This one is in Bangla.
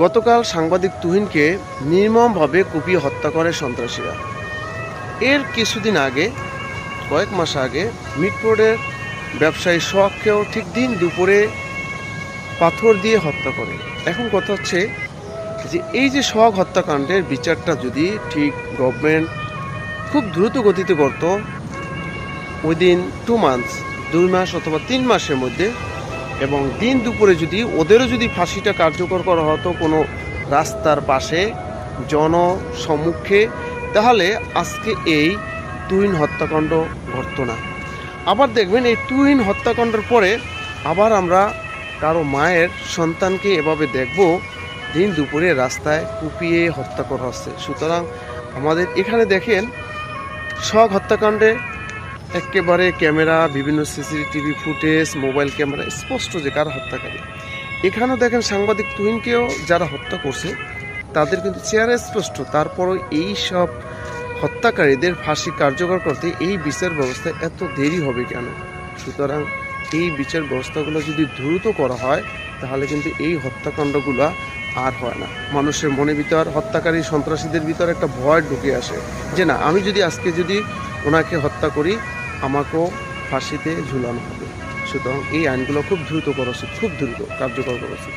গতকাল সাংবাদিক তুহিনকে নির্মমভাবে কুপিয়ে হত্যা করে সন্ত্রাসীরা। এর কিছুদিন আগে, কয়েক মাস আগে মিটফোর্ডের ব্যবসায়ী সোহাগকেও ঠিক দিন দুপুরে পাথর দিয়ে হত্যা করে। এখন কথা হচ্ছে যে এই যে সোহাগ হত্যাকাণ্ডের বিচারটা যদি ঠিক গভর্নমেন্ট খুব দ্রুত গতিতে করত, উইদিন 2 মান্থস, 2 মাস অথবা 3 মাসের মধ্যে, এবং দিন দুপুরে যদি ওদেরও যদি ফাঁসিটা কার্যকর করা হতো কোনো রাস্তার পাশে জনসম্মুখে, তাহলে আজকে এই তুহিন হত্যাকাণ্ড ঘটত না। আবার দেখবেন এই তুহিন হত্যাকাণ্ডের পরে আবার আমরা কারো মায়ের সন্তানকে এভাবে দেখব দিন দুপুরে রাস্তায় কুপিয়ে হত্যা করা হচ্ছে। সুতরাং আমাদের এখানে দেখেন সোহাগ হত্যাকাণ্ডে একেবারে ক্যামেরা, বিভিন্ন সিসিটিভি ফুটেজ, মোবাইল ক্যামেরা স্পষ্ট যে কার হত্যাকারী। এখানেও দেখেন সাংবাদিক তুহিনকেও যারা হত্যা করছে তাদের কিন্তু চেহারা স্পষ্ট। তারপরও এই সব হত্যাকারীদের ফাঁসি কার্যকর করতে এই বিচার ব্যবস্থায় এত দেরি হবে কেন? সুতরাং এই বিচার ব্যবস্থাগুলো যদি দ্রুত করা হয় তাহলে কিন্তু এই হত্যাকাণ্ডগুলো আর হয় না। মানুষের মনের ভিতর, হত্যাকারী সন্ত্রাসীদের ভিতর একটা ভয় ঢুকে আসে যে না, আমি যদি আজকে যদি ওনাকে হত্যা করি আমাকেও ফাঁসিতে ঝুলানো হবে। সুতরাং এই আইনগুলো খুব দ্রুত করা উচিত, খুব দ্রুত কার্যকর করা উচিত।